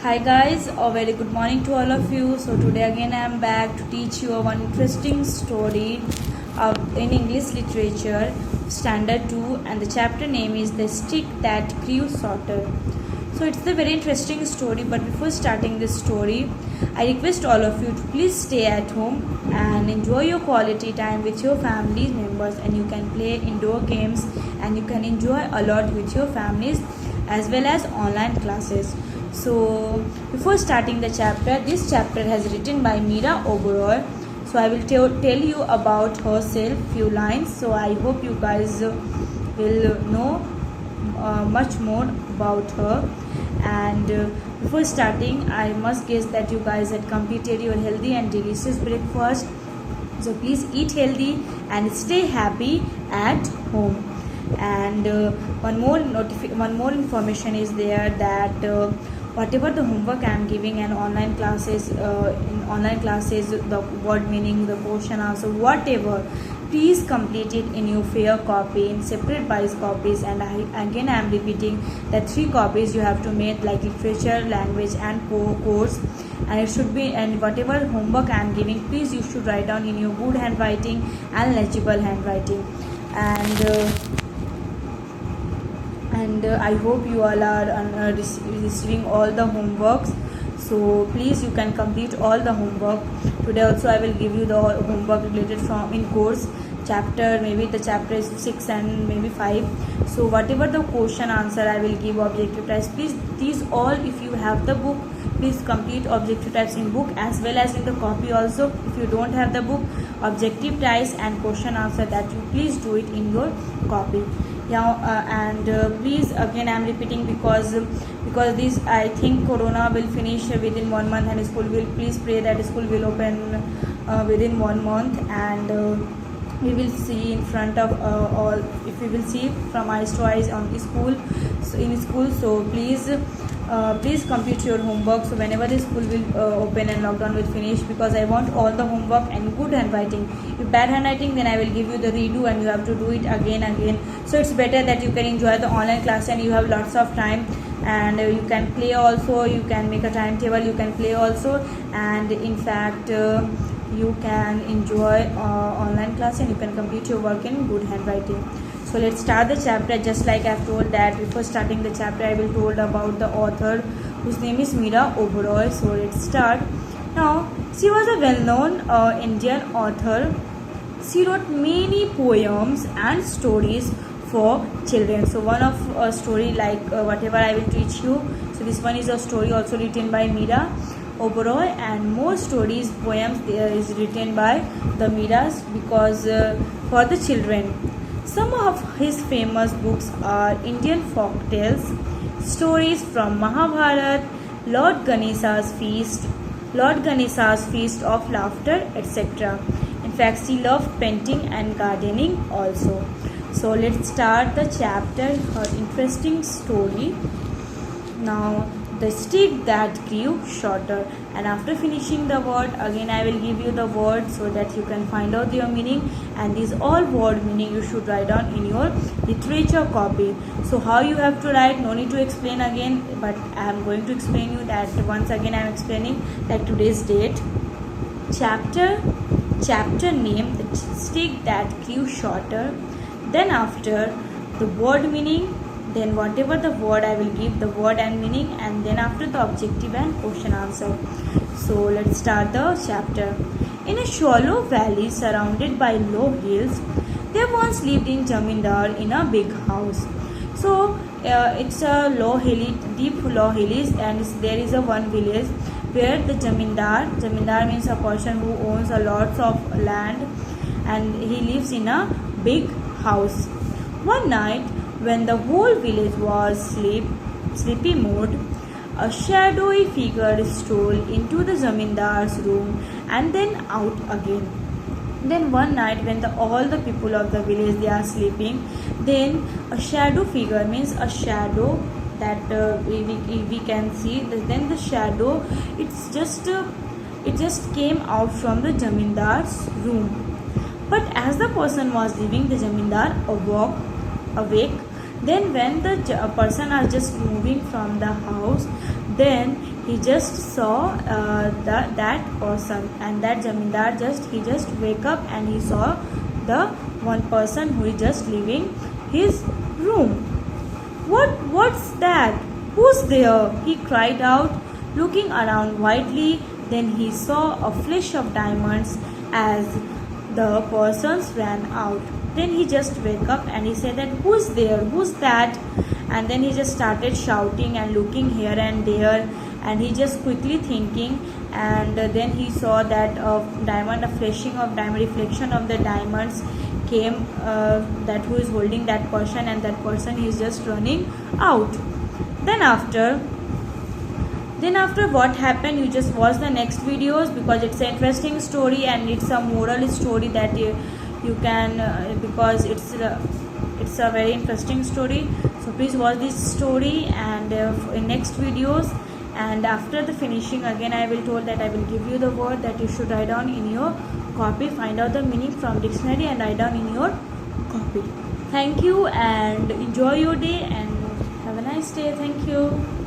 Hi guys, a very good morning to all of you. So today again I am back to teach you one interesting story in English literature standard 2, and the chapter name is The Stick That Grew Shorter. So it's a very interesting story, but before starting this story I request all of you to please stay at home and enjoy your quality time with your family members, and you can play indoor games and you can enjoy a lot with your families as well as online classes. So before starting the chapter, this chapter has written by Meera Oberoi. So I will tell you about herself few lines. So I hope you guys will know much more about her. And before starting, I must guess that you guys had completed your healthy and delicious breakfast. So please eat healthy and stay happy at home. And one more information is there that whatever the homework I am giving and online classes, the word meaning, the question answer, whatever, please complete it in your fair copy, in separate bias copies. And I am repeating that 3 copies you have to make, like literature, language and course. And it should be, and whatever homework I am giving, please you should write down in your good handwriting and legible handwriting. And I hope you all are receiving all the homeworks. So please you can complete all the homework. Today also I will give you the homework related from in course chapter, maybe the chapter is 6 and maybe 5. So whatever the question answer I will give objective types, please these all, if you have the book, please complete objective types in book as well as in the copy also. If you don't have the book, objective types and question answer, that you please do it in your copy. Please again I am repeating because this, I think corona will finish within 1 month and school will, please pray that school will open within 1 month, and we will see in front of all, if we will see from eyes to eyes on school, so in school. So please complete your homework, so whenever the school will open and lockdown will finish, because I want all the homework and good handwriting. If bad handwriting, then I will give you the redo and you have to do it again. So it's better that you can enjoy the online class and you have lots of time, and you can play also, you can make a timetable, you can play also, and in fact you can enjoy online class and you can complete your work in good handwriting. So let's start the chapter. Just like I've told that before starting the chapter I will told about the author, whose name is Meera Oberoi. So let's start. Now, she was a well-known Indian author. She wrote many poems and stories for children. So one of a story like whatever I will teach you. So this one is a story also written by Meera Oberoi, and more stories, poems there is written by the Meeras, because for the children. Some of his famous books are Indian folk tales, stories from Mahabharata, Lord Ganesha's Feast of Laughter, etc. In fact, she loved painting and gardening also. So let's start the chapter, her interesting story. Now, The Stick That Grew Shorter. And after finishing the word, again I will give you the word so that you can find out their meaning, and these all word meaning you should write down in your literature copy. So how you have to write, no need to explain again, but I am going to explain you that once again. I am explaining that today's date, chapter name, The Stick That Grew Shorter, then after the word meaning, then whatever the word I will give the word and meaning, and then after the objective and question answer. So let's start the chapter. In a shallow valley surrounded by low hills, there once lived in Jamindar in a big house. So it's a deep low hills, and there is a one village where the Jamindar means a person who owns a lots of land, and he lives in a big house. One night, when the whole village was sleepy mood, a shadowy figure stole into the Zamindar's room and then out again. Then one night, when all the people of the village they are sleeping, then a shadow figure, means a shadow that we can see. Then the shadow, it just came out from the Zamindar's room. But as the person was leaving, the Zamindar awake. Then when the person are just moving from the house, then he just saw that person, and that zamindar he just wake up and he saw the one person who is just leaving his room. What's that? Who's there? He cried out, looking around wildly. Then he saw a flash of diamonds as the persons ran out. Then he just wake up and he said that who's there? Who's that? And then he just started shouting and looking here and there, and he just quickly thinking, and then he saw that diamond, a flashing of diamond, reflection of the diamonds came, that who is holding that person, and that person is just running out. Then after what happened, you just watch the next videos, because it's an interesting story and it's a moral story that you can because it's a very interesting story. So please watch this story, and in next videos, and after the finishing again I will told that I will give you the word that you should write down in your copy, find out the meaning from dictionary and write down in your copy. Thank you and enjoy your day and have a nice day. Thank you.